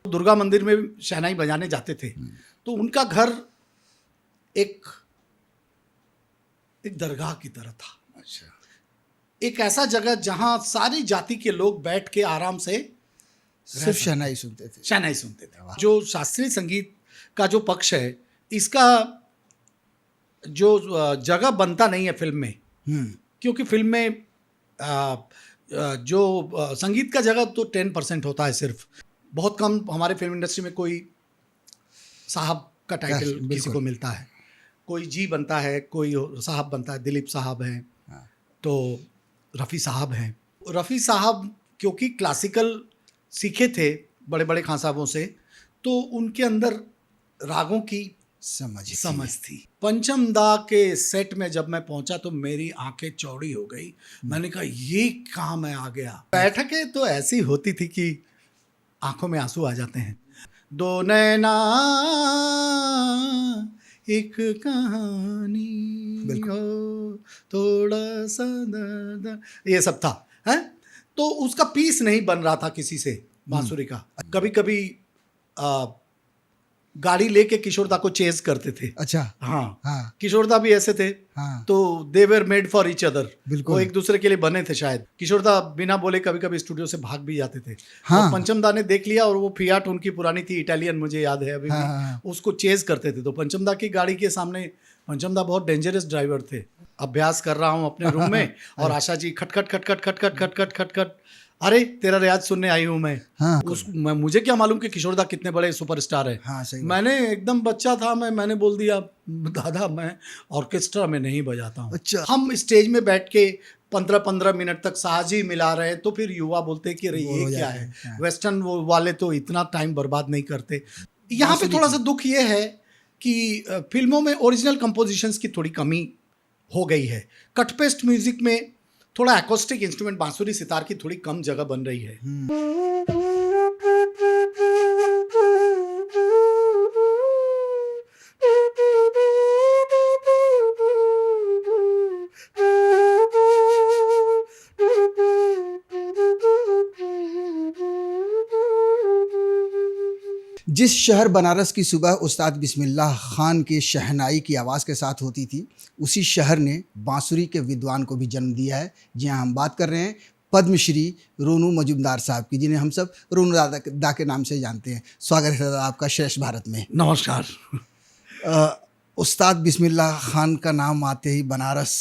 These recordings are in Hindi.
दुर्गा मंदिर में शहनाई बजाने जाते थे तो उनका घर एक एक दरगाह की तरह था। अच्छा। एक ऐसा जगह जहां सारी जाति के लोग बैठ के आराम से सिर्फ शहनाई सुनते थे। शहनाई सुनते थे। वाह। जो शास्त्रीय संगीत का जो पक्ष है, इसका जो जगह बनता नहीं है फिल्म में, क्योंकि फिल्म में जो संगीत का जगह तो 10% होता है सिर्फ। बहुत कम हमारे फिल्म इंडस्ट्री में कोई साहब का टाइटल किसी को मिलता है, कोई जी बनता है, कोई साहब बनता है। दिलीप साहब हैं, तो रफ़ी साहब हैं। रफ़ी साहब क्योंकि क्लासिकल सीखे थे बड़े बड़े खान साहबों से, तो उनके अंदर रागों की समझ थी। पंचम दा के सेट में जब मैं पहुंचा तो मेरी आंखें चौड़ी हो गई। मैंने कहा ये कहाँ मैं आ गया। बैठकें तो ऐसी होती थी कि आंखों में आंसू आ जाते हैं। दो नैना एक कहानी हो थोड़ा सा दर्द, ये सब था है। तो उसका पीस नहीं बन रहा था किसी से बांसुरी का। कभी कभी गाड़ी लेके किशोरदा को चेज करते थे। अच्छा। हाँ। किशोरदा भी ऐसे थे। तो they were made for each other. वो एक दूसरे के लिए बने थे शायद। किशोरदा बिना बोले कभी कभी स्टूडियो से भाग भी जाते थे। तो पंचमदा ने देख लिया और वो फियाट उनकी पुरानी थी, इटालियन, मुझे याद है अभी भी, उसको चेज करते थे। तो पंचमदा की गाड़ी के सामने, पंचमदा बहुत डेंजरस ड्राइवर थे। अभ्यास कर रहा हूँ अपने रूम में और आशा जी खटखट खटखट खटखट खटखट खटखट, अरे तेरा रियाज सुनने आई हूँ मैं। मुझे क्या मालूम कि किशोरदा कितने बड़े सुपरस्टार है। मैंने एकदम बच्चा था, मैंने बोल दिया दादा मैं ऑर्केस्ट्रा में नहीं बजाता हूँ। अच्छा। हम स्टेज में बैठ के 15-15 मिनट तक साजी मिला रहे हैं, तो फिर युवा बोलते कि अरे ये क्या है। वेस्टर्न वाले तो इतना टाइम बर्बाद नहीं करते। यहाँ पे थोड़ा सा दुख ये है कि फिल्मों में ओरिजिनल कंपोजिशंस की थोड़ी कमी हो गई है। कटपेस्ट म्यूजिक में थोड़ा एकॉस्टिक इंस्ट्रूमेंट, बांसुरी सितार की थोड़ी कम जगह बन रही है। जिस शहर बनारस की सुबह उस्ताद बिस्मिल्लाह खान के शहनाई की आवाज़ के साथ होती थी, उसी शहर ने बांसुरी के विद्वान को भी जन्म दिया है। जी हाँ, हम बात कर रहे हैं पद्मश्री रोनू मजुमदार साहब की, जिन्हें हम सब रोनू दा के नाम से जानते हैं। स्वागत है दादा आपका श्रेष्ठ भारत में। नमस्कार। उस्ताद बिस्मिल्लाह खान का नाम आते ही बनारस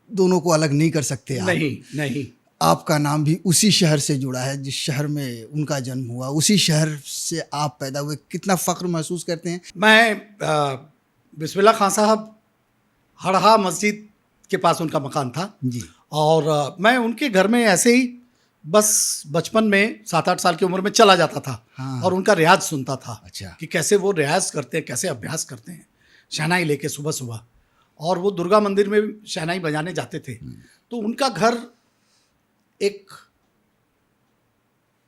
दोनों को अलग नहीं कर सकते आप। नहीं। आपका नाम भी उसी शहर से जुड़ा है जिस शहर में उनका जन्म हुआ, उसी शहर से आप पैदा हुए। कितना फ़ख्र महसूस करते हैं? मैं बिस्मिल्लाह खान साहब हड़हा मस्जिद के पास उनका मकान था जी। और मैं उनके घर में ऐसे ही बस बचपन में 7-8 साल की उम्र में चला जाता था। और उनका रियाज सुनता था। अच्छा। कि कैसे वो रियाज करते हैं, कैसे अभ्यास करते हैं शहनाई लेके सुबह सुबह। और वो दुर्गा मंदिर में शहनाई बजाने जाते थे। तो उनका घर एक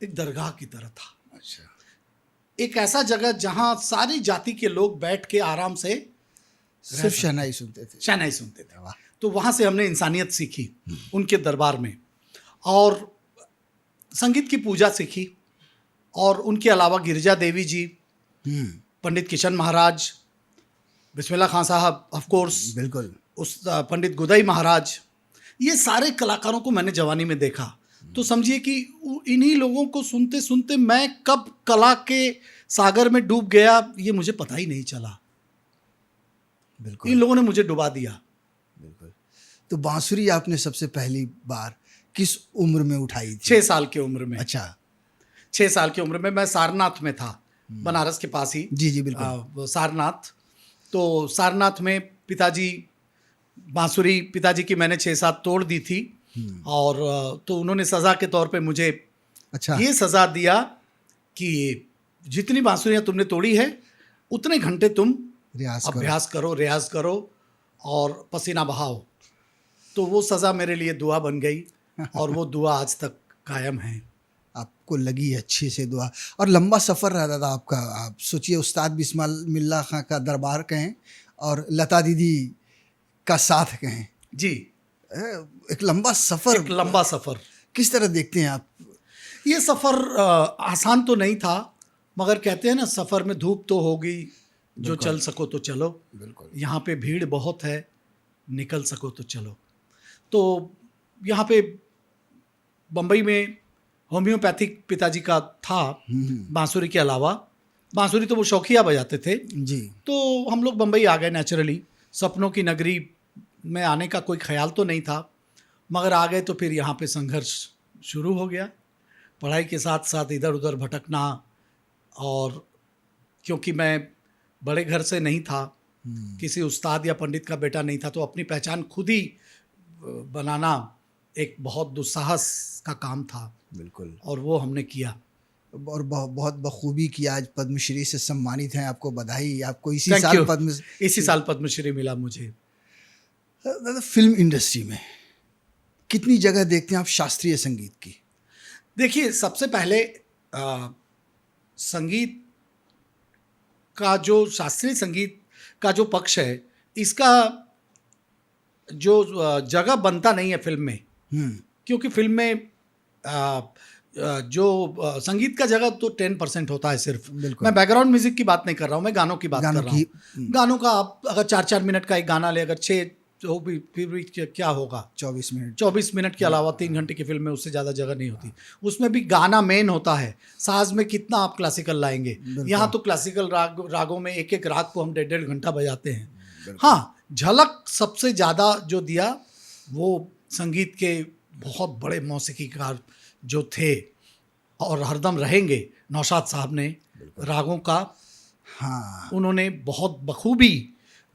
दरगाह की तरह था। अच्छा। एक ऐसा जगह जहां सारी जाति के लोग बैठ के आराम से सिर्फ शहनाई सुनते थे। वाह। तो वहां से हमने इंसानियत सीखी उनके दरबार में, और संगीत की पूजा सीखी। और उनके अलावा गिरिजा देवी जी, पंडित किशन महाराज, बिस्मिल्लाह खान साहब, ऑफ कोर्स, बिल्कुल, उस पंडित गुदई महाराज, ये सारे कलाकारों को मैंने जवानी में देखा। तो समझिए कि इन्हीं लोगों को सुनते सुनते मैं कब कला के सागर में डूब गया ये मुझे पता ही नहीं चला। बिल्कुल, इन लोगों ने मुझे डुबा दिया। बिल्कुल। तो बांसुरी आपने सबसे पहली बार किस उम्र में उठाई थी? 6 साल की उम्र में। अच्छा। 6 साल की उम्र में मैं सारनाथ में था, बनारस के पास ही। जी बिल्कुल। सारनाथ। तो सारनाथ में पिताजी बांसुरी, पिताजी की मैंने 6-7 तोड़ दी थी। और तो उन्होंने सज़ा के तौर पे मुझे ये सज़ा दिया कि जितनी बांसुरियाँ तुमने तोड़ी है उतने घंटे तुम अभ्यास करो, रियाज करो और पसीना बहाओ। तो वो सज़ा मेरे लिए दुआ बन गई और वो दुआ आज तक कायम है। आपको लगी अच्छी से दुआ। और लंबा सफ़र रहा था आपका। आप सोचिए, उस्ताद बिस्मिल्लाह खान का दरबार कहें और लता दीदी का साथ कहें। जी, एक लंबा सफ़र। किस तरह देखते हैं आप? ये सफ़र आसान तो नहीं था, मगर कहते हैं ना, सफ़र में धूप तो होगी, जो बिल्कुल। चल सको तो चलो। बिल्कुल। यहाँ पे भीड़ बहुत है, निकल सको तो चलो। तो यहाँ पे बम्बई में होम्योपैथिक पिताजी का था, बांसुरी के अलावा। बांसुरी तो वो शौकिया बजाते थे। जी। तो हम लोग बम्बई आ गए नेचुरली। सपनों की नगरी में आने का कोई ख्याल तो नहीं था, मगर आ गए तो फिर यहाँ पे संघर्ष शुरू हो गया। पढ़ाई के साथ साथ इधर उधर भटकना, और क्योंकि मैं बड़े घर से नहीं था, किसी उस्ताद या पंडित का बेटा नहीं था, तो अपनी पहचान खुद ही बनाना एक बहुत दुस्साहस का काम था, बिल्कुल। और वो हमने किया। और बहुत बखूबी किया। आज पद्मश्री से सम्मानित हैं, आपको बधाई। आपको इसी थैंक साल यू। पद्म इसी साल पद्मश्री मिला मुझे। दादा, फिल्म इंडस्ट्री में कितनी जगह देखते हैं आप शास्त्रीय संगीत की? देखिए, सबसे पहले संगीत का जो शास्त्रीय संगीत का जो पक्ष है, इसका जो जगह बनता नहीं है फिल्म में, क्योंकि फिल्म में जो संगीत का जगह तो 10% होता है सिर्फ। बिल्कुल। मैं बैकग्राउंड म्यूजिक की बात नहीं कर रहा हूँ, मैं गानों की बात गानों कर रहा हूँ। की। गानों का आप अगर 4-4 मिनट का एक गाना ले, अगर 6 हो भी, फिर भी क्या होगा? 24 मिनट। 24 मिनट के अलावा 3 घंटे की फिल्म में उससे ज़्यादा जगह नहीं होती। उसमें भी गाना मेन होता है। साज में कितना आप क्लासिकल लाएंगे? यहाँ तो क्लासिकल रागों में एक एक राग को हम 1.5 घंटा बजाते हैं। हाँ, झलक सबसे ज़्यादा जो दिया वो संगीत के बहुत बड़े मौसीकीकार जो थे और हरदम रहेंगे, नौशाद साहब ने रागों का हाँ, उन्होंने बहुत बखूबी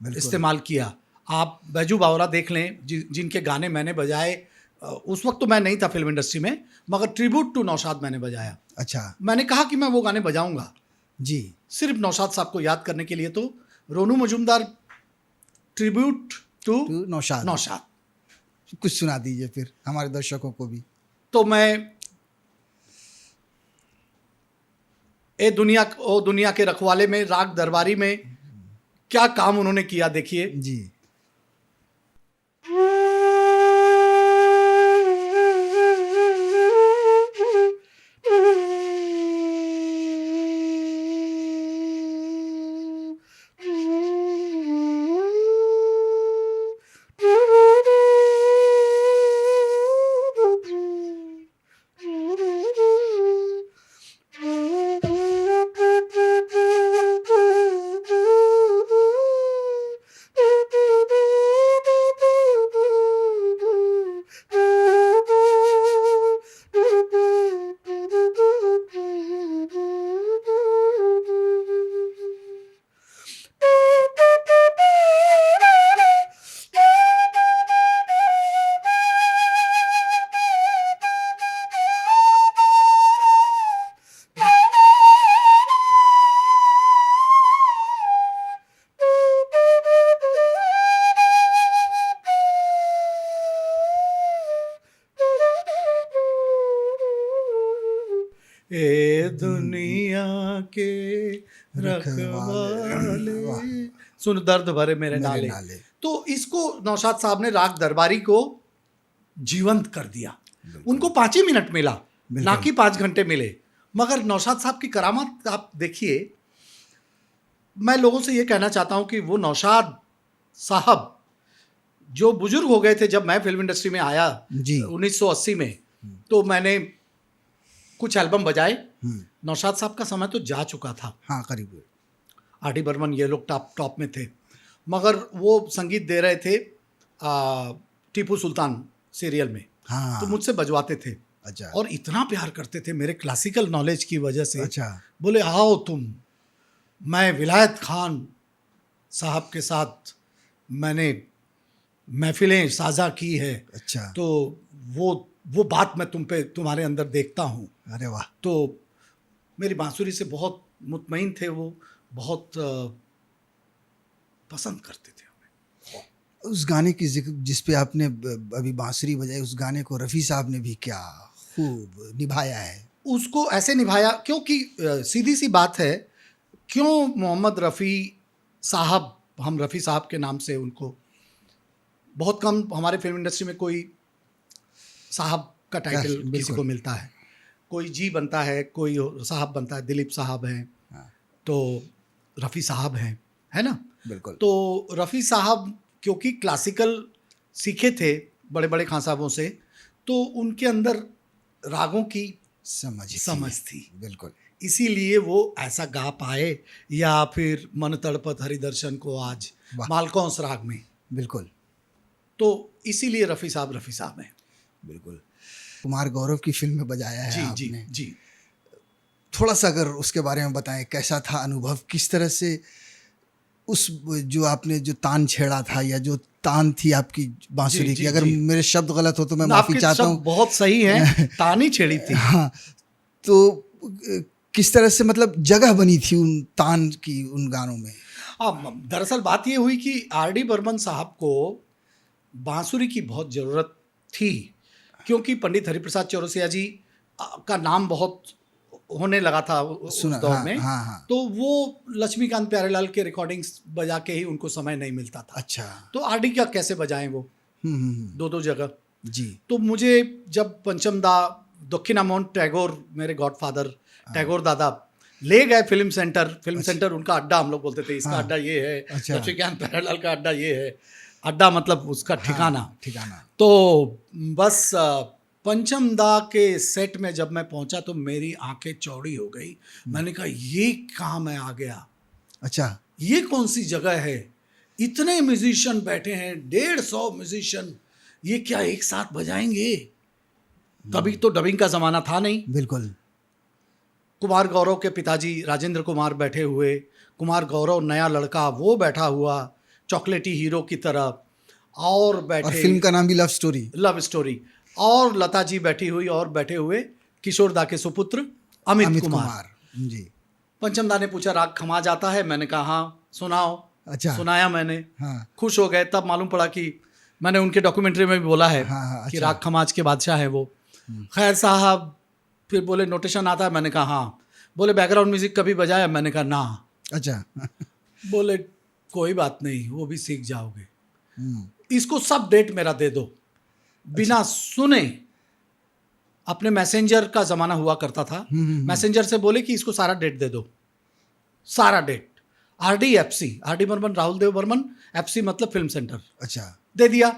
इस्तेमाल किया। आप बैजू बावरा देख लें, जिनके गाने मैंने बजाए। उस वक्त तो मैं नहीं था फिल्म इंडस्ट्री में, मगर ट्रिब्यूट टू नौशाद मैंने बजाया। अच्छा मैंने कहा कि मैं वो गाने बजाऊंगा जी। सिर्फ नौशाद साहब को याद करने के लिए। तो रोनू मजूमदार ट्रिब्यूट टू तो नौशाद कुछ सुना दीजिए फिर हमारे दर्शकों को भी। तो मैं ए दुनिया ओ दुनिया के रखवाले में, राग दरबारी में क्या काम उन्होंने किया, देखिए जी। ए दुनिया के रखवाले सुन दर्द भरे मेरे नाले। तो इसको नौशाद साहब ने राग दरबारी को जीवंत कर दिया। उनको 5 ही मिनट मिला, ना कि 5 घंटे मिले। मगर नौशाद साहब की करामत आप देखिए। मैं लोगों से ये कहना चाहता हूँ कि वो नौशाद साहब जो बुजुर्ग हो गए थे जब मैं फिल्म इंडस्ट्री में आया 1980 में, तो मैंने कुछ एल्बम बजाए। नौशाद साहब का समय तो जा चुका था। हाँ, करीब आर डी बर्मन ये लोग टॉप में थे, मगर वो संगीत दे रहे थे टीपू सुल्तान सीरियल में। हाँ। तो मुझसे बजवाते थे। अच्छा। और इतना प्यार करते थे मेरे क्लासिकल नॉलेज की वजह से। अच्छा। बोले आओ तुम। मैं विलायत खान साहब के साथ मैंने महफिलें साझा की है। अच्छा। तो वो बात मैं तुम्हारे अंदर देखता हूँ। अरे वाह। तो मेरी बांसुरी से बहुत मुतमईन थे वो, बहुत पसंद करते थे हमें। उस गाने की जिक्र जिस पे आपने अभी बांसुरी बजाई, उस गाने को रफ़ी साहब ने भी क्या खूब निभाया है। उसको ऐसे निभाया क्योंकि सीधी सी बात है, क्यों मोहम्मद रफ़ी साहब, हम रफ़ी साहब के नाम से उनको बहुत कम, हमारे फिल्म इंडस्ट्री में कोई साहब का टाइटल किसी को मिलता है। कोई जी बनता है, कोई साहब बनता है। दिलीप साहब हैं, तो रफ़ी साहब हैं, है ना? बिल्कुल। तो रफ़ी साहब क्योंकि क्लासिकल सीखे थे बड़े बड़े खान साहबों से, तो उनके अंदर रागों की समझ थी, बिल्कुल। इसीलिए वो ऐसा गा पाए। या फिर मन तड़पत हरिदर्शन को आज वाह। मालकौंस राग में, बिल्कुल तो इसीलिए रफ़ी साहब हैं। बिल्कुल। कुमार गौरव की फिल्म में बजाया है जी जी आपने। जी। थोड़ा सा अगर उसके बारे में बताएं, कैसा था अनुभव, किस तरह से उस जो आपने जो तान छेड़ा था या जो तान थी आपकी जी बांसुरी की, जी अगर जी। मेरे शब्द गलत हो तो मैं माफ़ी आपके चाहता सब हूँ। बहुत सही हैं, तानी छेड़ी थी। हाँ, तो किस तरह से मतलब जगह बनी थी उन तान की उन गानों में? दरअसल बात ये हुई कि आर डी बर्मन साहब को बांसुरी की बहुत ज़रूरत थी, क्योंकि पंडित हरिप्रसाद चौरसिया जी का नाम बहुत होने लगा था सुना, उस दौर हाँ में। हाँ हाँ। तो वो लक्ष्मीकांत प्यारेलाल के रिकॉर्डिंग्स बजा के ही उनको समय नहीं मिलता था। अच्छा। तो आर डी का कैसे बजाएं वो दो दो जगह। जी। तो मुझे जब पंचम दा दक्षिणामोहन टैगोर, मेरे गॉडफादर टैगोर दादा ले गए फिल्म सेंटर उनका अड्डा हम लोग बोलते थे, इसका हाँ। अड्डा ये है, अच्छा। लक्ष्मीकांत प्यारेलाल का अड्डा ये है। अड्डा मतलब उसका ठिकाना। हाँ, ठिकाना। तो बस पंचम दा के सेट में जब मैं पहुंचा तो मेरी आंखें चौड़ी हो गई। मैंने कहा ये कहाँ मैं आ गया, अच्छा। ये कौन सी जगह है, इतने म्यूजिशियन बैठे हैं, 150 म्यूजिशियन, ये क्या एक साथ बजाएंगे? तभी तो डबिंग का जमाना था नहीं। बिल्कुल। कुमार गौरव के पिताजी राजेंद्र कुमार बैठे हुए, कुमार गौरव नया लड़का वो बैठा हुआ चॉकलेटी हीरो की तरह, और और बैठे फिल्म का नाम भी लव स्टोरी। लव स्टोरी, और लता जी बैठी हुई, और बैठे हुए किशोर दा के सुपुत्र अमित कुमार। जी। पंचम दा ने पूछा राग खमाज आता है? मैंने कहा हाँ सुनाओ। अच्छा। सुनाया मैंने। हाँ खुश हो गए। तब मालूम पड़ा कि मैंने उनके डॉक्यूमेंट्री में भी बोला है हाँ हाँ। कि अच्छा। राग खमाज के बादशाह है वो। खैर साहब फिर बोले नोटेशन आता है? मैंने कहा हाँ। बोले बैकग्राउंड म्यूजिक कभी बजाया? मैंने कहा ना। अच्छा। बोले कोई बात नहीं, वो भी सीख जाओगे, इसको सब डेट मेरा दे दो। बिना सुने, अपने मैसेंजर का ज़माना हुआ करता था, मैसेंजर से बोले कि इसको सारा डेट दे दो, सारा date. RDFC, R D Burman, Rahul Dev Burman, FC मतलब फिल्म सेंटर। अच्छा। दे दिया।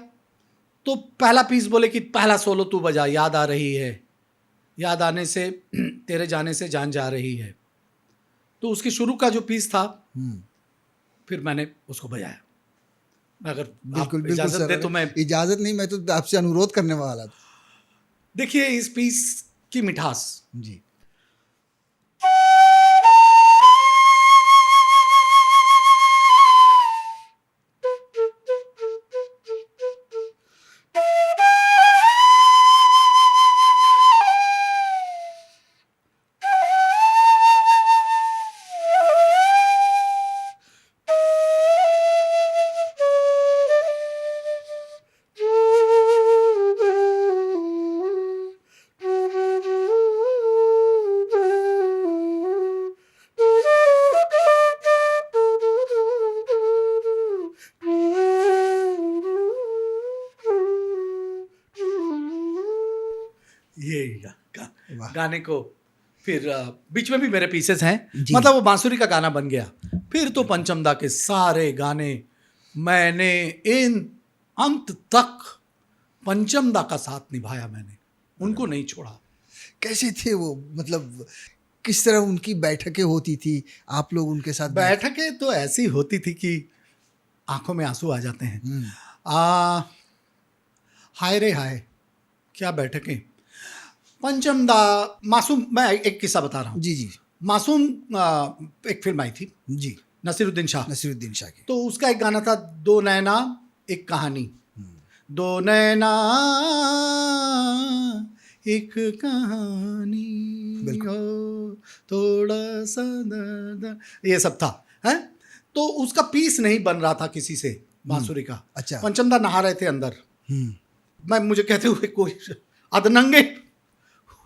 तो पहला पीस बोले कि पहला सोलो तू बजा, याद आ रही है, याद आने से तेरे जाने से जान जा रही है। तो उसके शुरू का जो पीस था, फिर मैंने उसको बजाया। अगर बिल्कुल आप बिल्कुल इजाज़त सर। दे तो मैं, इजाजत नहीं, मैं तो आपसे अनुरोध करने वाला था। देखिए इस पीस की मिठास। जी। ये वाह। गाने को फिर बीच में भी मेरे पीसेस हैं, जी। मतलब वो बांसुरी का गाना बन गया। फिर तो पंचम दा के सारे गाने मैंने इन अंत तक पंचम दा का साथ निभाया, मैंने उनको नहीं छोड़ा। कैसे थे वो, मतलब किस तरह उनकी बैठकें होती थी, आप लोग उनके साथ बैठकें तो ऐसी होती थी कि आंखों में आंसू आ जाते हैं। आ हाय रे हाय, क्या बैठकें। पंचम दा, मासूम, मैं एक किस्सा बता रहा हूँ। जी जी मासूम एक फिल्म आई थी जी। नसीरुद्दीन शाह, नसीरुद्दीन शाह की। तो उसका एक गाना था, दो नैना एक कहानी। दो नैना एक कहानी, बिल्कुल। हो थोड़ा सा दर्द, ये सब था है। तो उसका पीस नहीं बन रहा था किसी से बांसुरी का। अच्छा। पंचम दा नहा रहे थे अंदर, मुझे कहते हुए कोई अधनंगे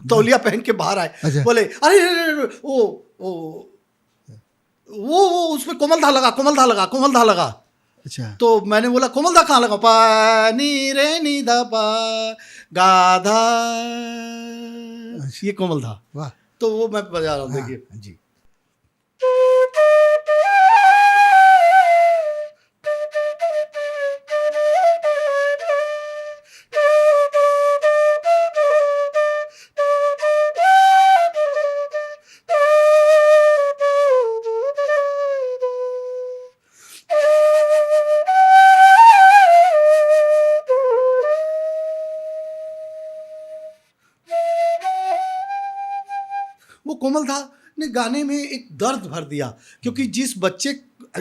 तौलिया पहन के बाहर आए। अच्छा। बोले अरे वो उसमें कोमल धा लगा, कोमल धा लगा, कोमल धा लगा। अच्छा। तो मैंने बोला कोमल धा कहाँ लगा? पा नी रे नी धा पा गा धा, ये कोमल धा। वाह। तो वो मैं बजा रहा हूँ, हाँ, देखिए। जी। वो कोमल था ने गाने में एक दर्द भर दिया, क्योंकि जिस बच्चे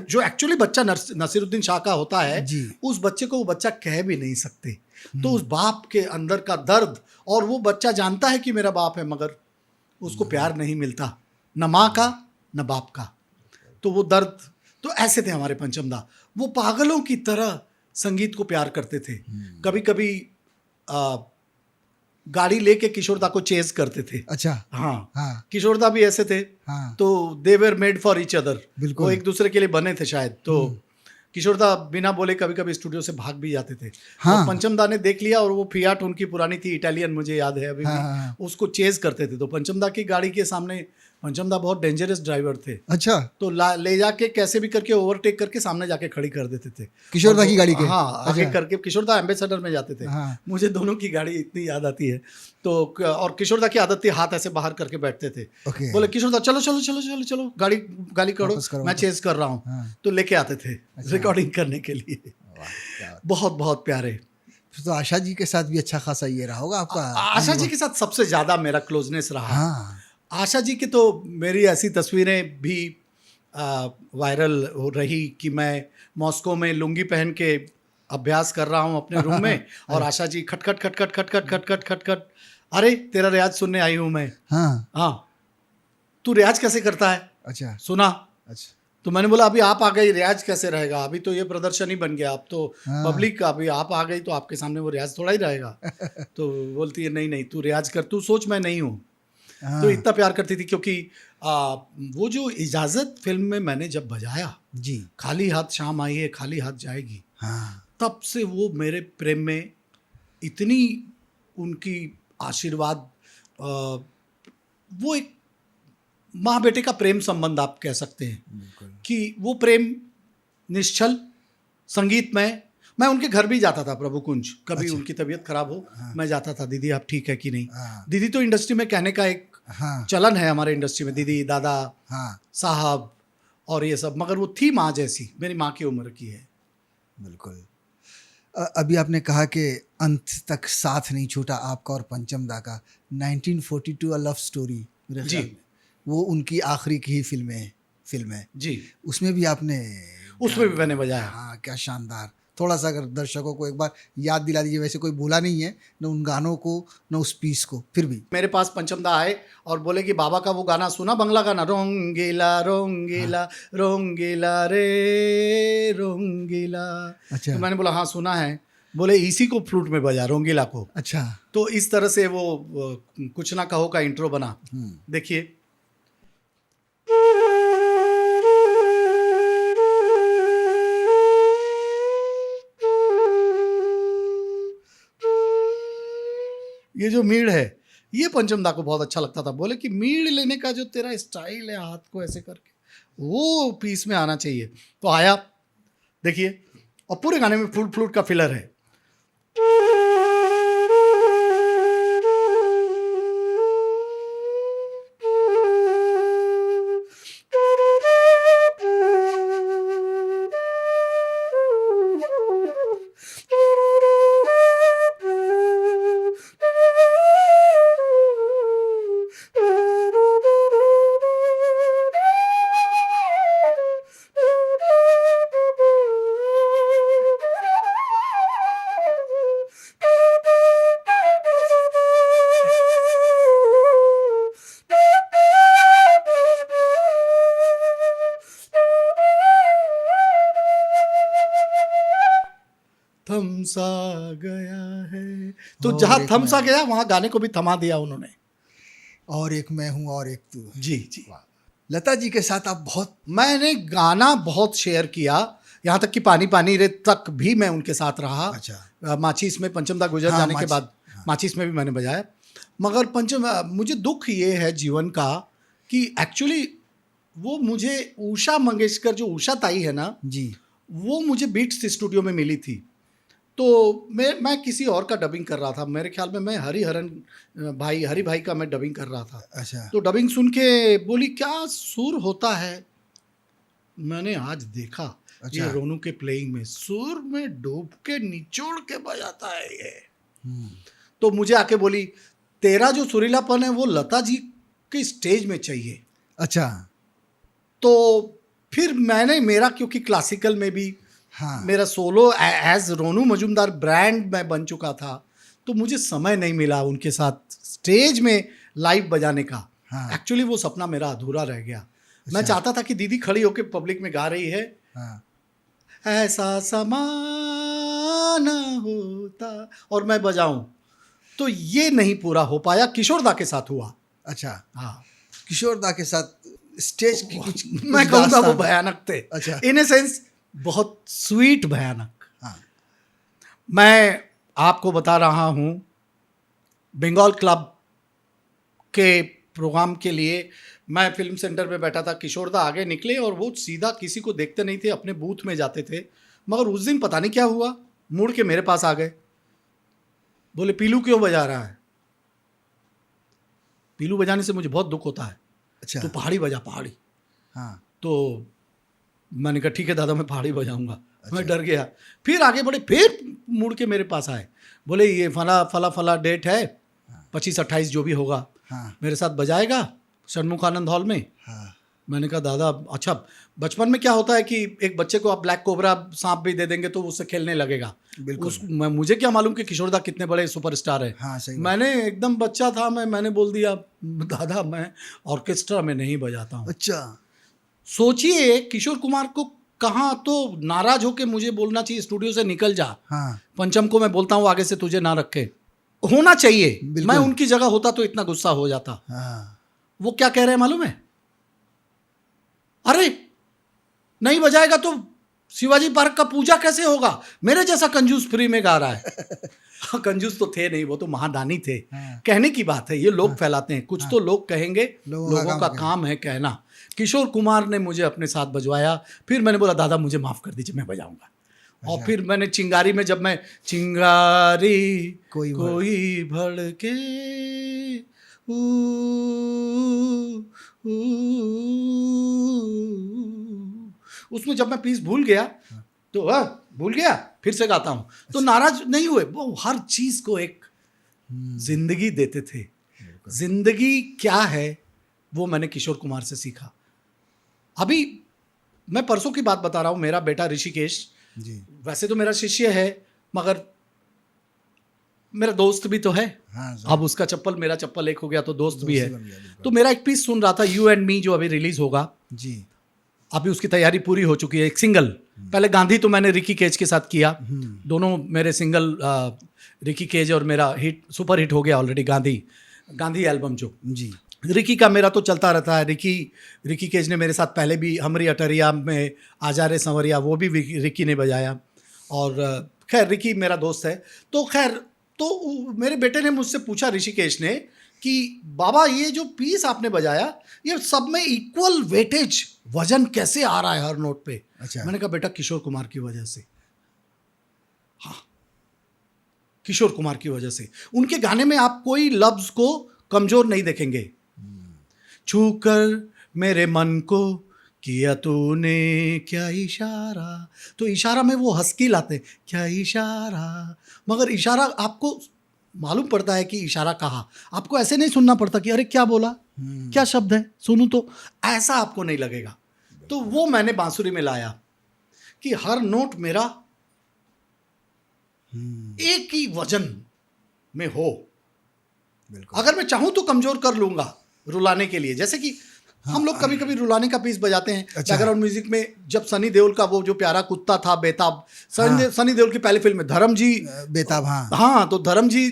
जो एक्चुअली बच्चा नसीरुद्दीन शाह का होता है, जी। उस बच्चे को वो बच्चा कह भी नहीं सकते। तो उस बाप के अंदर का दर्द, और वो बच्चा जानता है कि मेरा बाप है, मगर उसको प्यार नहीं मिलता, न माँ का न बाप का। तो वो दर्द, तो ऐसे थे हमारे पंचमदा। वो पागलों की तरह संगीत को प्यार करते थे। कभी कभी गाड़ी लेके किशोरदा को चेज करते थे। अच्छा। हाँ, हाँ। किशोरदा भी ऐसे थे। हाँ। तो they were made for each other, बिल्कुल। वो एक दूसरे के लिए बने थे शायद। तो किशोरदा बिना बोले कभी कभी स्टूडियो से भाग भी जाते थे। हाँ। और पंचमदा ने देख लिया, और वो फियाट उनकी पुरानी थी, इटालियन, मुझे याद है अभी हाँ, भी, हाँ। उसको चेज करते थे। तो पंचमदा की गाड़ी के सामने, पंचमदा बहुत डेंजरस ड्राइवर थे, अच्छा। तो ले जाके कैसे भी करके ओवरटेक करके सामने जाके खड़ी कर देते थे किशोरदा और की वो- गाड़ी के? हाँ, आगे अच्छा। करके किशोरदा एम्बेसडर में जाते थे। हाँ। मुझे दोनों की गाड़ी इतनी याद आती है। तो और किशोरदा की आदत थी हाथ ऐसे बाहर करके बैठते थे। ओके। बोले किशोरदा चलो चलो चलो चलो चलो, गाड़ी गाली करो, वापस करो, मैं वापस। चेज कर रहा हूँ। हाँ। तो लेके आते थे अच्छा। रिकॉर्डिंग करने के लिए। वाह, क्या बात। बहुत बहुत प्यारे। फिर तो आशा जी के साथ भी अच्छा खासा ये रहा होगा आपका आशा जी अनुभव। के साथ सबसे ज्यादा मेरा क्लोजनेस रहा। हाँ। आशा जी की तो मेरी ऐसी तस्वीरें भी वायरल हो रही कि मैं मॉस्को में लुंगी पहन के अभ्यास कर रहा हूँ अपने रूम में, और आशा जी खटखट खटखट खटखट खटखट खटखट, अरे तेरा रियाज सुनने आई हूँ मैं। हाँ। हाँ, तू रियाज कैसे करता है, अच्छा। सुना। अच्छा। तो मैंने बोला अभी आप आ गई, रियाज कैसे रहेगा, अभी तो ये प्रदर्शन ही बन गया, अब तो हाँ। पब्लिक, अभी आप आ गई तो आपके सामने वो रियाज थोड़ा ही रहेगा। तो बोलती है नहीं नहीं, तू रियाज कर, तू सोच मैं नहीं हूँ। हाँ। तो इतना प्यार करती थी, क्योंकि वो जो इजाज़त फिल्म में मैंने जब बजाया, जी। खाली हाथ शाम आई है खाली हाथ जाएगी, हाँ। तब से वो मेरे प्रेम में इतनी उनकी आशीर्वाद, वो एक माँ बेटे का प्रेम संबंध आप कह सकते हैं, बिल्कुल। कि वो प्रेम निश्चल संगीत में। मैं उनके घर भी जाता था प्रभु कुंज, कभी अच्छा। उनकी तबीयत खराब हो, मैं जाता था, दीदी आप ठीक है कि नहीं। हाँ। दीदी तो इंडस्ट्री में कहने का एक हाँ। चलन है हमारे इंडस्ट्री में, दीदी दादा हाँ। साहब और ये सब, मगर वो थी माँ जैसी, मेरी माँ की उम्र की है। बिल्कुल। अभी आपने कहा कि अंत तक साथ नहीं छूटा आपका और पंचमदा का। 1942 अ लव स्टोरी, मेरे जी। ख्याल में वो उनकी आखिरी की ही फिल्म है। जी, उसमें भी आपने उसमें भी मैंने बजाया। हाँ, क्या शानदार। थोड़ा सा अगर दर्शकों को एक बार याद दिला दीजिए, वैसे कोई भूला नहीं है न उन गानों को न उस पीस को, फिर भी। मेरे पास पंचमदा आए और बोले कि बाबा का वो गाना सुना, बंगला गाना, रोंगेला रोंगेला रोंगेला रे रोंगेला। अच्छा। तो मैंने बोला हाँ सुना है। बोले इसी को फ्लूट में बजा, रोंगेला को। अच्छा। तो इस तरह से वो कुछ ना कहो का इंट्रो बना। देखिए, ये जो मीड़ है, ये पंचमदा को बहुत अच्छा लगता था। बोले कि मीड़ लेने का जो तेरा स्टाइल है, हाथ को ऐसे करके, वो पीस में आना चाहिए। तो आया, देखिए, और पूरे गाने में फ्लूट फ्लूट का फिलर है। थमसा गया है, तो और जहां एक थमसा मैं- गया वहां गाने को भी थमा दिया उन्होंने। और एक मैं हूँ और एक तू। जी जी। लता जी के साथ आप बहुत। मैंने गाना बहुत शेयर किया, यहाँ तक कि पानी पानी रे तक भी मैं उनके साथ रहा। अच्छा। माचिस में पंचमदा गुजर हाँ, जाने के बाद माचिस में भी मैंने बजाया। मगर मुझे दुख ये है जीवन का कि एक्चुअली वो मुझे उषा मंगेशकर, जो उषा ताई है ना, जी। वो मुझे बीट्स स्टूडियो में मिली थी। तो मैं किसी और का डबिंग कर रहा था, मेरे ख्याल में मैं हरि भाई का मैं डबिंग कर रहा था। अच्छा। तो डबिंग सुन के बोली क्या सुर होता है। मैंने आज देखा, अच्छा। ये रोनू के प्लेइंग में सुर में डूब के निचोड़ के बजाता है ये। तो मुझे आके बोली तेरा जो सुरीलापन है वो लता जी कि स्टेज में चाहिए। अच्छा। तो फिर मैंने मेरा क्योंकि क्लासिकल में भी हाँ। मेरा सोलो एज रोनू मजूमदार ब्रांड में बन चुका था, तो मुझे समय नहीं मिला उनके साथ स्टेज में लाइव बजाने का। हाँ। एक्चुअली वो सपना मेरा अधूरा रह गया। मैं अच्छा। चाहता था कि दीदी खड़ी होकर पब्लिक में गा रही है, हाँ। ऐसा समा न होता, और मैं बजाऊं, तो ये नहीं पूरा हो पाया। किशोर दा के साथ हुआ। अच्छा। हाँ, किशोर दा के साथ स्टेज की कुछ मैं कहूँगा वो दास्तान। भयानक थे। अच्छा। इन ए सेंस बहुत स्वीट भयानक। हाँ। मैं आपको बता रहा हूँ, बंगाल क्लब के प्रोग्राम के लिए मैं फिल्म सेंटर में बैठा था, किशोर दा आगे निकले और वो सीधा किसी को देखते नहीं थे, अपने बूथ में जाते थे। मगर उस दिन पता नहीं क्या हुआ, मुड़ के मेरे पास आ गए, बोले पीलू क्यों बजा रहा है? पीलू बजाने से मुझे बहुत दुख होता है। अच्छा। तो पहाड़ी बजा, पहाड़ी। हाँ। तो मैंने कहा ठीक है दादा, मैं पहाड़ी बजाऊंगा। अच्छा। मैं डर गया। फिर आगे बढ़े, फिर मुड़ के मेरे पास आए, बोले ये फला फला फला डेट है, 25-28 जो भी होगा, हाँ। मेरे साथ बजाएगा षणमुखानंद हॉल में। हाँ। मैंने कहा दादा, अच्छा बचपन में क्या होता है कि एक बच्चे को आप ब्लैक कोबरा सांप भी दे देंगे तो वो उससे खेलने लगेगा। बिल्कुल। मुझे क्या मालूम कि किशोर दा कितने बड़े सुपरस्टार है। हाँ, सही बात। मैंने एकदम बच्चा था, मैंने बोल दिया दादा मैं ऑर्केस्ट्रा में नहीं बजाता हूँ। अच्छा। सोचिए, किशोर कुमार को कहाँ तो नाराज होके मुझे बोलना चाहिए स्टूडियो से निकल जा। हाँ। पंचम को मैं बोलता हूँ आगे से तुझे ना रखे, होना चाहिए। बिल्कुल। मैं उनकी जगह होता तो इतना गुस्सा हो जाता। हाँ। वो क्या कह रहे हैं मालूम है? अरे नहीं बजाएगा तो शिवाजी पार्क का पूजा कैसे होगा? मेरे जैसा कंजूस फ्री में गा रहा है। हाँ, कंजूस तो थे नहीं, वो तो महादानी थे। हाँ। कहने की बात है, ये लोग फैलाते हैं, कुछ तो लोग कहेंगे, लोगों का काम है कहना। किशोर कुमार ने मुझे अपने साथ बजवाया। फिर मैंने बोला दादा मुझे माफ कर दीजिए, मैं बजाऊंगा। और फिर मैंने चिंगारी में, जब मैं चिंगारी कोई भड़के उसमें जब मैं पीस भूल गया तो भूल गया, फिर से गाता हूँ। तो नाराज नहीं हुए, वो हर चीज को एक जिंदगी देते थे। जिंदगी क्या है वो मैंने किशोर कुमार से सीखा। अभी मैं परसों की बात बता रहा हूँ, मेरा बेटा ऋषिकेश जी। वैसे तो मेरा शिष्य है, मगर मेरा दोस्त भी तो है। हाँ, अब उसका चप्पल मेरा चप्पल एक हो गया तो दोस्त भी है। बन गया, बिल्कुल। तो मेरा एक पीस सुन रहा था, यू एंड मी, जो अभी रिलीज होगा। जी। अभी उसकी तैयारी पूरी हो चुकी है, एक सिंगल। पहले गांधी तो मैंने रिकी केज के साथ किया, दोनों मेरे सिंगल, रिकी केज और मेरा हिट, सुपर हिट हो गया ऑलरेडी, गांधी एल्बम जो। जी। रिकी का मेरा तो चलता रहता है। रिकी केज ने मेरे साथ पहले भी हमरी अटरिया में आजा रे संवरिया, वो भी रिकी ने बजाया। और खैर रिकी मेरा दोस्त है। तो खैर, तो मेरे बेटे ने मुझसे पूछा, ऋषिकेश ने, कि बाबा ये जो पीस आपने बजाया, ये सब में इक्वल वेटेज, वजन कैसे आ रहा है हर नोट पे? अच्छा। मैंने कहा बेटा किशोर कुमार की वजह से। हाँ, किशोर कुमार की वजह से। उनके गाने में आप कोई लफ्ज को कमजोर नहीं देखेंगे। छू कर मेरे मन को किया तूने क्या इशारा, तो इशारा में वो हस्की लाते, क्या इशारा, मगर इशारा आपको मालूम पड़ता है कि इशारा कहा। आपको ऐसे नहीं सुनना पड़ता कि अरे क्या बोला, क्या शब्द है, सुनूं तो, ऐसा आपको नहीं लगेगा। तो वो मैंने बांसुरी में लाया कि हर नोट मेरा एक ही वजन में हो। अगर मैं चाहूं तो कमजोर कर लूंगा रुलाने के लिए, जैसे कि हम लोग कभी कभी रुलाने का पीस बजाते हैं। अच्छा। बैकग्राउंड म्यूजिक में जब सनी देओल का वो जो प्यारा कुत्ता था बेताब, सनी देओल की पहली फिल्म में धर्म जी बेताब। हाँ। हाँ, तो धर्म जी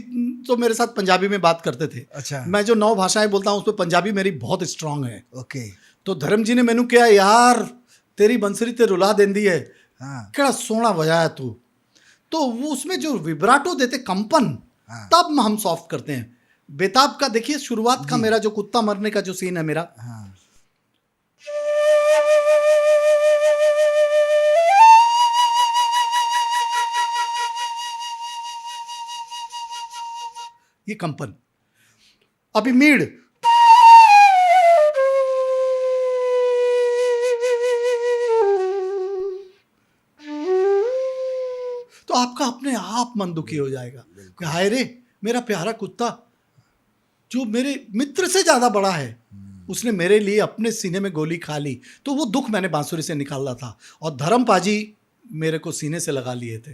तो मेरे साथ पंजाबी में बात करते थे। अच्छा। मैं जो 9 भाषाएं बोलता हूँ उसमें पंजाबी मेरी बहुत स्ट्रांग है। ओके। तो धर्म जी ने मैनू कहा, यार तेरी बंसरी ते रुला देंदी है, क्या सोना बजाया तू। तो वो उसमें जो विब्राटो देते, कंपन, तब हम सॉफ्ट करते हैं। बेताब का देखिए शुरुआत का मेरा जो कुत्ता मरने का जो सीन है मेरा, ये कंपन। अभी मीड, तो आपका अपने आप मन दुखी हो जाएगा कि हाय रे, मेरा प्यारा कुत्ता जो मेरे मित्र से ज्यादा बड़ा है, उसने मेरे लिए अपने सीने में गोली खा ली, तो वो दुख मैंने बांसुरी से निकाला था। और धर्म पाजी मेरे को सीने से लगा लिए थे।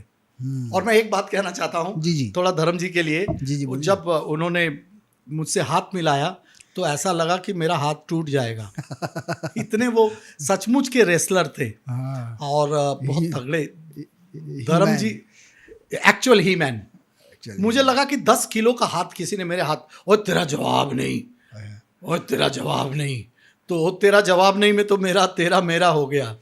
और मैं एक बात कहना चाहता हूँ जी, जी। थोड़ा धर्म जी के लिए। जी, जी, बोलिए। जब उन्होंने मुझसे हाथ मिलाया तो ऐसा लगा कि मेरा हाथ टूट जाएगा। इतने वो सचमुच के रेसलर थे हाँ, और बहुत तगड़े। ही धर्म मैन, जी एक्चुअल ही मैन। actually। मुझे लगा कि 10 किलो का हाथ किसी ने मेरे हाथ, और तेरा जवाब नहीं, और तेरा जवाब नहीं, तो वो तेरा जवाब नहीं में तो मेरा तेरा मेरा हो गया।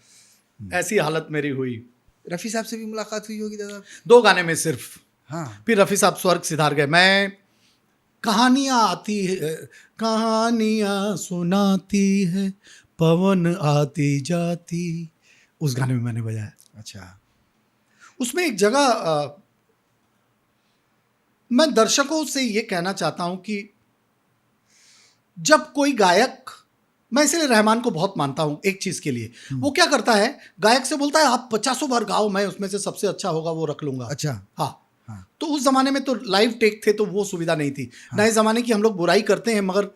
ऐसी हालत मेरी हुई। रफ़ी साहब से भी मुलाकात हुई होगी दादा? 2 गाने में सिर्फ। हाँ। फिर रफ़ी साहब स्वर्ग सिधार गए। मैं कहानियाँ आती है, कहानियाँ सुनाती है, पवन आती जाती, उस गाने में मैंने बजाया। अच्छा। उसमें एक जगह मैं दर्शकों से ये कहना चाहता हूं कि जब कोई गायक, मैं इसलिए रहमान को बहुत मानता हूं एक चीज के लिए, वो क्या करता है, गायक से बोलता है आप 50 बार गाओ, मैं उसमें से सबसे अच्छा होगा वो रख लूंगा। अच्छा। हाँ। हाँ। तो उस जमाने में तो लाइव टेक थे, तो वो सुविधा नहीं थी। नए जमाने की हम लोग बुराई करते हैं, मगर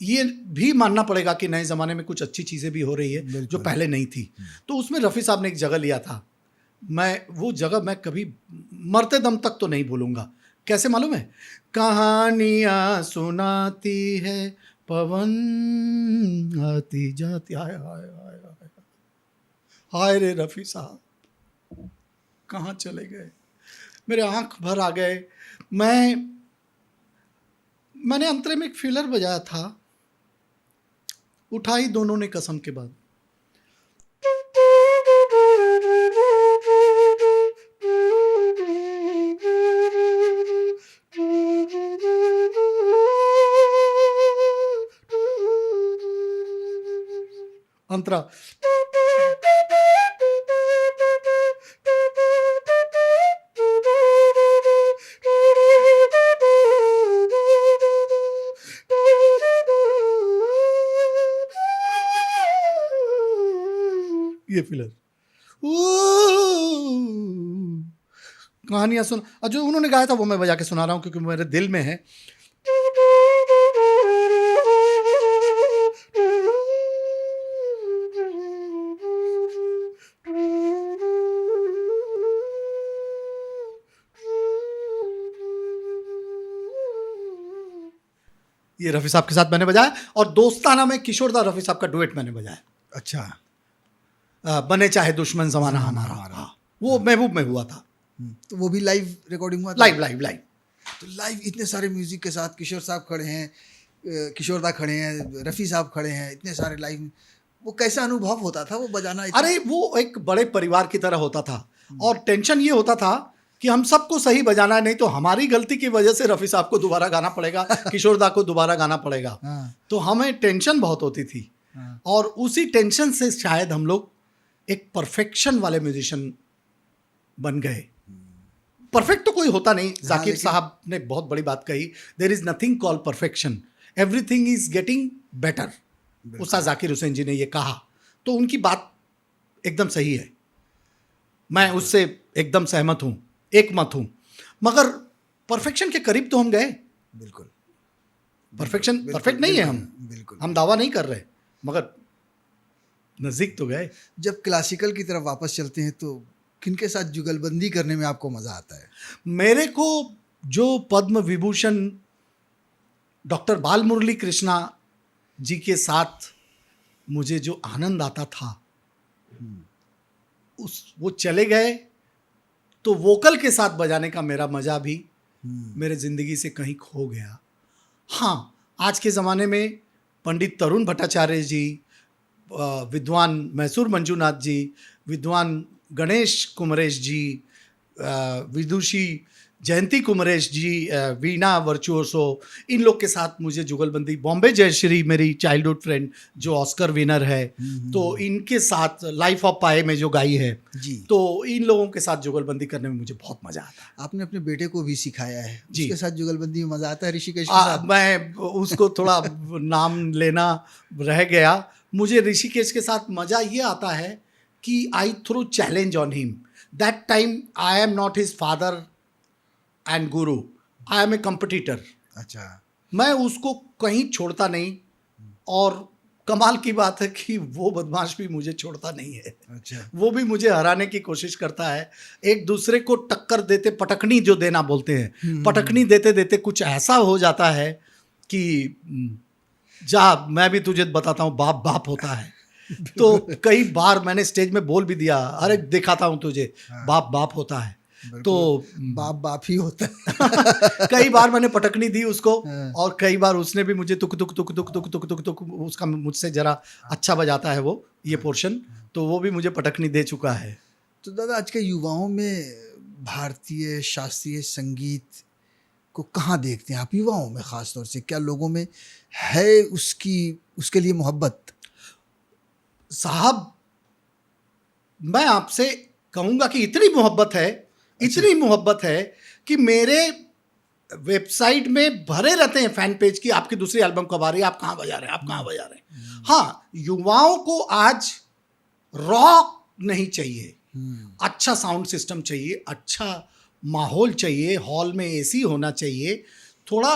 ये भी मानना पड़ेगा कि नए जमाने में कुछ अच्छी चीजें भी हो रही है जो बिल्कुल। पहले नहीं थी। तो उसमें रफ़ी साहब ने एक जगह लिया था, मैं वो जगह मैं कभी मरते दम तक तो नहीं भूलूंगा। कैसे मालूम है? कहानियां सुनाती है, पवन आती जाती, हाय हाय हाय हाय हाय रे रफ़ी साहब कहाँ चले गए, मेरे आंख भर आ गए। मैंने अंतरे में एक फीलर बजाया था, उठाई दोनों ने कसम के बाद। अंतरा ये फिलर कहानियां सुन, और जो उन्होंने गाया था वो मैं बजा के सुना रहा हूं क्योंकि मेरे दिल में है। ये रफ़ी साहब के साथ मैंने बजाया, और दोस्ताना में किशोरदा रफ़ी साहब का डुएट मैंने बजाया। अच्छा। बने चाहे दुश्मन जमाना हमारा। हाँ, वो महबूब में हुआ था। तो वो भी लाइव रिकॉर्डिंग हुआ था? Live live live. तो लाइव इतने सारे म्यूजिक के साथ किशोर साहब खड़े हैं, किशोरदा खड़े हैं, रफ़ी साहब खड़े हैं, इतने सारे लाइव, वो कैसा अनुभव होता था वो बजाना? अरे वो एक बड़े परिवार की तरह होता था, और टेंशन ये होता था कि हम सबको सही बजाना है, नहीं तो हमारी गलती की वजह से रफ़ी साहब को दोबारा गाना पड़ेगा, किशोरदा को दोबारा गाना पड़ेगा। हाँ। तो हमें टेंशन बहुत होती थी। हाँ। और उसी टेंशन से शायद हम लोग एक परफेक्शन वाले म्यूजिशियन बन गए। परफेक्ट तो कोई होता नहीं। जाकिर साहब ने बहुत बड़ी बात कही, there is nothing called perfection, everything is getting better. Ustad Zakir Hussain जी ने ये कहा, तो उनकी बात एकदम सही है, मैं उससे एकदम सहमत हूँ, एक मत हूँ। मगर परफेक्शन के करीब तो हम गए। बिल्कुल। परफेक्शन परफेक्ट नहीं है हम, बिल्कुल हम दावा नहीं कर रहे, मगर नज़दीक तो गए। जब क्लासिकल की तरफ वापस चलते हैं तो किनके साथ जुगलबंदी करने में आपको मज़ा आता है? मेरे को जो पद्म विभूषण डॉक्टर बाल मुरली कृष्णा जी के साथ मुझे जो आनंद आता था, वो चले गए, तो वोकल के साथ बजाने का मेरा मज़ा भी मेरे ज़िंदगी से कहीं खो गया। हाँ, आज के ज़माने में पंडित तरुण भट्टाचार्य जी, विद्वान मैसूर मंजूनाथ जी, विद्वान गणेश कुमरेश जी, विदुषी जयंती कुमरेश जी, वीणा वर्चुओसो, इन लोग के साथ मुझे जुगलबंदी, बॉम्बे जयश्री मेरी चाइल्डहुड फ्रेंड जो ऑस्कर विनर है, तो इनके साथ लाइफ ऑफ पाए में जो गाई है जी, तो इन लोगों के साथ जुगलबंदी करने में मुझे बहुत मज़ा आता है। आपने अपने बेटे को भी सिखाया है, जी। उसके साथ जुगलबंदी में मज़ा आता है ऋषिकेश के साथ? मैं उसको थोड़ा नाम लेना रह गया। मुझे ऋषिकेश के साथ मज़ा ये आता है कि I throw challenge on him. That time I am not his father and guru, I M A competitor. अच्छा। मैं उसको कहीं छोड़ता नहीं, और कमाल की बात है कि वो बदमाश भी मुझे छोड़ता नहीं है। अच्छा। वो भी मुझे हराने की कोशिश करता है। एक दूसरे को टक्कर देते, पटकनी जो देना बोलते हैं, पटकनी देते देते कुछ ऐसा हो जाता है कि जा मैं भी तुझे बताता हूँ, बाप बाप होता है। तो कई बार मैंने स्टेज में बोल भी दिया, अरे दिखाता हूँ तुझे, बाप बाप होता है। तो बाप बाप ही होता है। कई बार मैंने पटकनी दी उसको, हाँ। और कई बार उसने भी मुझे तुक तुक तुक तुक तुक तुक तुक तुक, उसका मुझसे जरा अच्छा बजाता है वो ये पोर्शन, तो वो भी मुझे पटकनी दे चुका है। तो दादा आज के युवाओं में भारतीय शास्त्रीय संगीत को कहाँ देखते हैं आप, युवाओं में खास तौर से? क्या लोगों में है उसके लिए मोहब्बत? साहब, मैं आपसे कहूंगा कि इतनी मोहब्बत है, इतनी मोहब्बत है कि मेरे वेबसाइट में भरे रहते हैं फैन पेज की, आपकी दूसरी एल्बम कब आ रही है, आप कहाँ बजा रहे हैं, आप कहाँ बजा रहे हैं। हाँ, युवाओं को आज रॉक नहीं चाहिए, अच्छा साउंड सिस्टम चाहिए, अच्छा माहौल चाहिए, हॉल में एसी होना चाहिए, थोड़ा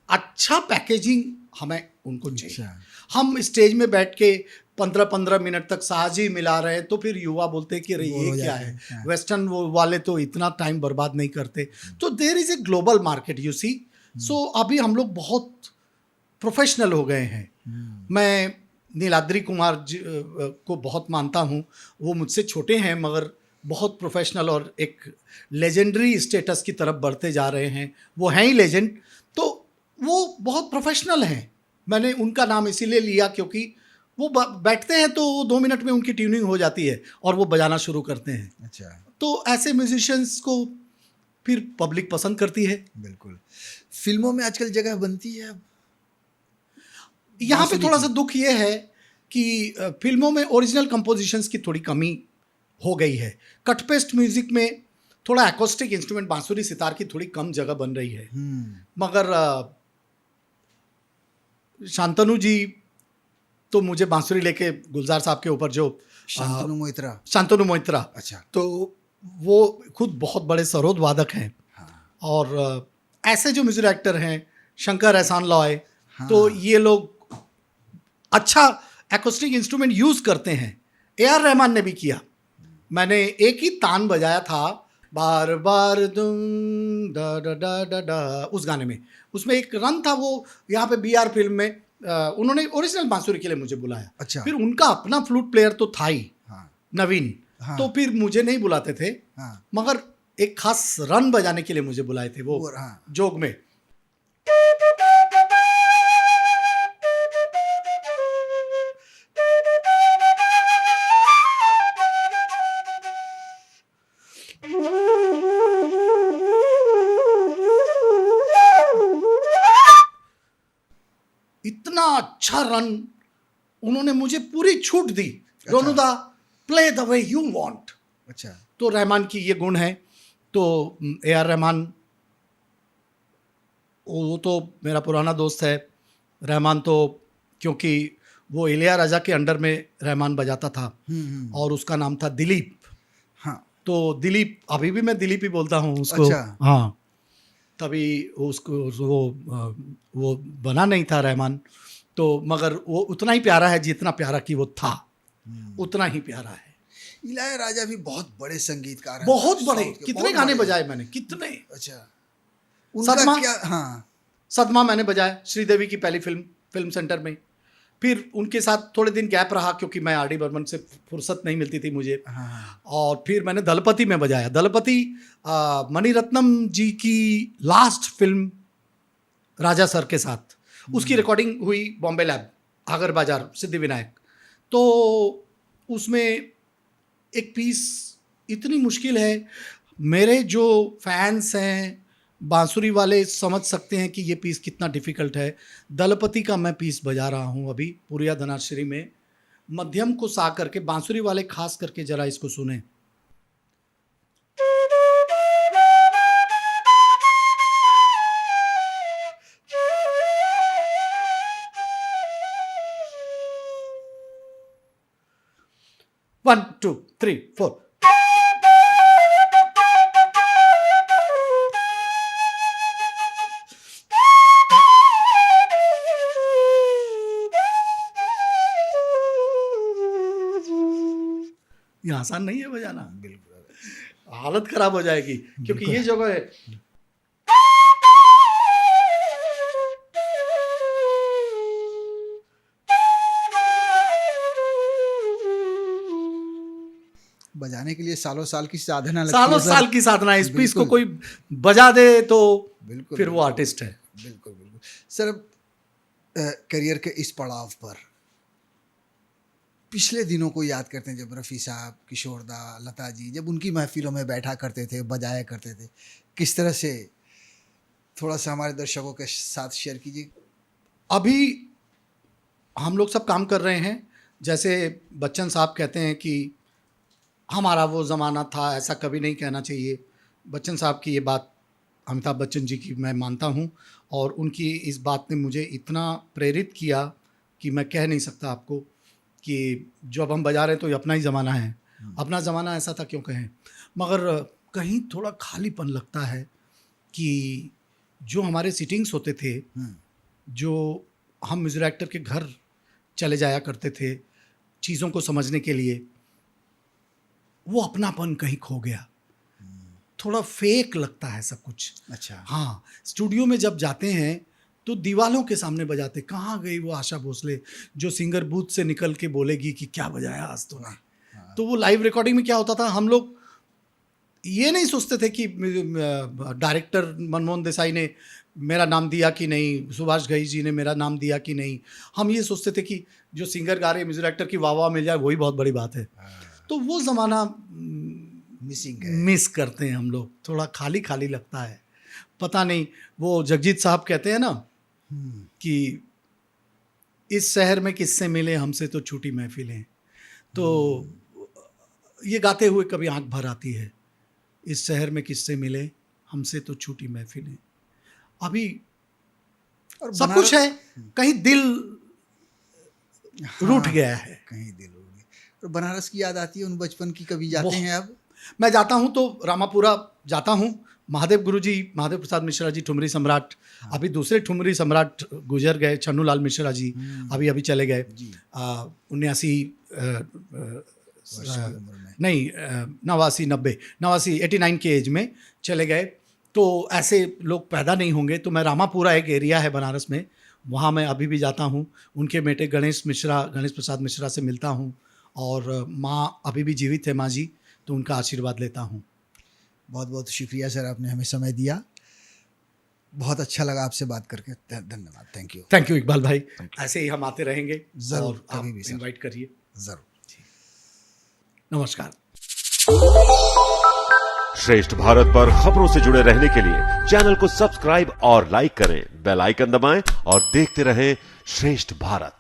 अच्छा पैकेजिंग हमें उनको चाहिए। हम स्टेज में बैठ के 15-15 मिनट तक साजी मिला रहे हैं तो फिर युवा बोलते हैं कि अरे ये क्या है, वेस्टर्न वाले तो इतना टाइम बर्बाद नहीं करते। तो there is a global market you see. So अभी हम लोग बहुत प्रोफेशनल हो गए हैं। मैं नीलाद्री कुमार जी को बहुत मानता हूँ। वो मुझसे छोटे हैं मगर बहुत प्रोफेशनल और एक लेजेंडरी स्टेटस की तरफ बढ़ते जा रहे हैं। वो हैं ही लेजेंड, तो वो बहुत प्रोफेशनल हैं। मैंने उनका नाम इसीलिए लिया क्योंकि वो बैठते हैं तो 2 मिनट में उनकी ट्यूनिंग हो जाती है और वो बजाना शुरू करते हैं। अच्छा। तो ऐसे म्यूजिशियंस को फिर पब्लिक पसंद करती है। बिल्कुल। फिल्मों में आजकल जगह बनती है अब? यहाँ पे बांसुरी थोड़ा की? सा दुख ये है कि फिल्मों में ओरिजिनल कंपोजिशंस की थोड़ी कमी हो गई है। कट पेस्ट म्यूजिक में थोड़ा एकॉस्टिक इंस्ट्रूमेंट बांसुरी सितार की थोड़ी कम जगह बन रही है। मगर शांतनु जी तो मुझे बांसुरी लेके गुलजार साहब के ऊपर जो शांतनु मोहित्रा। शांतनु मोहित्रा, अच्छा। तो वो खुद बहुत बड़े सरोद वादक हैं। और ऐसे जो म्यूजिक डायरेक्टर हैं शंकर एहसान लॉय, तो ये लोग अच्छा एक्रोस्टिक इंस्ट्रूमेंट यूज करते हैं। ए.आर. रहमान ने भी किया। मैंने एक ही तान बजाया था, बार बार दुम डा डा डा डा डा, उस गाने में। उसमें एक रन था, वो यहाँ पे बीआर फिल्म में उन्होंने ओरिजिनल बांसुरी के लिए मुझे बुलाया। अच्छा। फिर उनका अपना फ्लूट प्लेयर तो था ही, नवीन। हाँ। तो फिर मुझे नहीं बुलाते थे, मगर एक खास रन बजाने के लिए मुझे बुलाए थे वो जोग में। इतना अच्छा रन उन्होंने मुझे पूरी छूट दी। Ronuda, play the way you want. अच्छा। तो रहमान की ये गुण है। तो ए.आर. रहमान, वो तो मेरा पुराना दोस्त है। रहमान तो क्योंकि वो इलिया राजा के अंडर में रहमान बजाता था और उसका नाम था दिलीप। हाँ। तो दिलीप, अभी भी मैं दिलीप ही बोलता हूँ उसको। अच्छा। हाँ, तभी उसको वो बना नहीं था रहमान, तो मगर वो उतना ही प्यारा है जितना प्यारा कि वो था, उतना ही प्यारा है। इलिया राजा भी बहुत बड़े संगीतकार हैं, बहुत बड़े, कितने गाने बजाए मैंने, कितने। अच्छा। उनका क्या? हाँ, सदमा मैंने बजाया, श्रीदेवी की पहली फिल्म सेंटर में। फिर उनके साथ थोड़े दिन गैप रहा क्योंकि मैं आर डी बर्मन से फुर्सत नहीं मिलती थी मुझे। और फिर मैंने दलपति में बजाया। दलपति मणिरत्नम जी की लास्ट फिल्म राजा सर के साथ, उसकी रिकॉर्डिंग हुई बॉम्बे लैब, आगर बाजार, सिद्धि विनायक। तो उसमें एक पीस इतनी मुश्किल है, मेरे जो फैंस हैं बांसुरी वाले समझ सकते हैं कि ये पीस कितना डिफ़िकल्ट है। दलपति का मैं पीस बजा रहा हूँ अभी पुरिया धनाश्री में, मध्यम को सा करके। बांसुरी वाले खास करके ज़रा इसको सुने। One two three four. ये आसान नहीं है बजाना, बिल्कुल। हालत खराब हो जाएगी, क्योंकि ये जगह है। बजाने के लिए सालों साल की साधना लगती सालों है सर। साल की साधना है। इस पीस को बिल्कुल। कोई बजा दे तो बिल्कुल फिर वो आर्टिस्ट है। बिल्कुल बिल्कुल सर। अब करियर के इस पड़ाव पर पिछले दिनों को याद करते हैं, जब रफ़ी साहब, किशोर दा, लता जी जब उनकी महफिलों में बैठा करते थे, बजाया करते थे, किस तरह से, थोड़ा सा हमारे दर्शकों के साथ शेयर कीजिए। अभी हम लोग सब काम कर रहे हैं, जैसे बच्चन साहब कहते हैं कि हमारा वो ज़माना था, ऐसा कभी नहीं कहना चाहिए। बच्चन साहब की ये बात, अमिताभ बच्चन जी की, मैं मानता हूँ, और उनकी इस बात ने मुझे इतना प्रेरित किया कि मैं कह नहीं सकता आपको कि जो अब हम बजा रहे हैं तो ये अपना ही ज़माना है। अपना ज़माना ऐसा था क्यों कहें, मगर कहीं थोड़ा खालीपन लगता है कि जो हमारे सिटिंग्स होते थे, जो हम म्यूज़िक डायरेक्टर के घर चले जाया करते थे चीज़ों को समझने के लिए, वो अपनापन कहीं खो गया। थोड़ा फेक लगता है सब कुछ। अच्छा। हाँ, स्टूडियो में जब जाते हैं तो दीवालों के सामने बजाते, कहाँ गई वो आशा भोसले जो सिंगर बूथ से निकल के बोलेगी कि क्या बजाया आज तूने। तो वो लाइव रिकॉर्डिंग में क्या होता था, हम लोग ये नहीं सोचते थे कि डायरेक्टर मनमोहन देसाई ने मेरा नाम दिया कि नहीं, सुभाष घई जी ने मेरा नाम दिया कि नहीं। हम ये सोचते थे कि जो सिंगर गा रहे म्यूजिक डायरेक्टर की वाह वाह मिल जाए, वही बहुत बड़ी बात है। तो वो ज़माना मिसिंग है। मिस करते हैं हम लोग, थोड़ा खाली खाली लगता है। पता नहीं, वो जगजीत साहब कहते हैं ना कि इस शहर में किससे मिले हमसे तो छूटी महफिलें, तो ये गाते हुए कभी आंख भर आती है, इस शहर में किससे मिले हमसे तो छूटी महफिलें। अभी और सब कुछ है, कहीं दिल रूठ गया है। कहीं दिल रूठ गया। और बनारस की याद आती है उन बचपन की, कभी जाते हैं अब? मैं जाता हूँ तो रामापुरा जाता हूँ। महादेव गुरुजी, महादेव प्रसाद मिश्रा जी, ठुमरी सम्राट, अभी दूसरे ठुमरी सम्राट गुजर गए, छन्नू लाल मिश्रा जी अभी अभी चले गए 89 नहीं 89 के एज में चले गए। तो ऐसे लोग पैदा नहीं होंगे। तो मैं रामापुरा, एक एरिया है बनारस में, वहाँ मैं अभी भी जाता हूँ। उनके बेटे गणेश प्रसाद मिश्रा से मिलता हूँ, और माँ अभी भी जीवित है, माँ जी, तो उनका आशीर्वाद लेता हूँ। बहुत बहुत शुक्रिया सर, आपने हमें समय दिया। बहुत अच्छा लगा आपसे बात करके। धन्यवाद। थैंक यू इकबाल भाई। ऐसे ही हम आते रहेंगे, जरूर, और कभी भी इनवाइट करिए। जरूर। नमस्कार। श्रेष्ठ भारत पर खबरों से जुड़े रहने के लिए चैनल को सब्सक्राइब और लाइक करें, बेल आइकन दबाएं और देखते रहें श्रेष्ठ भारत।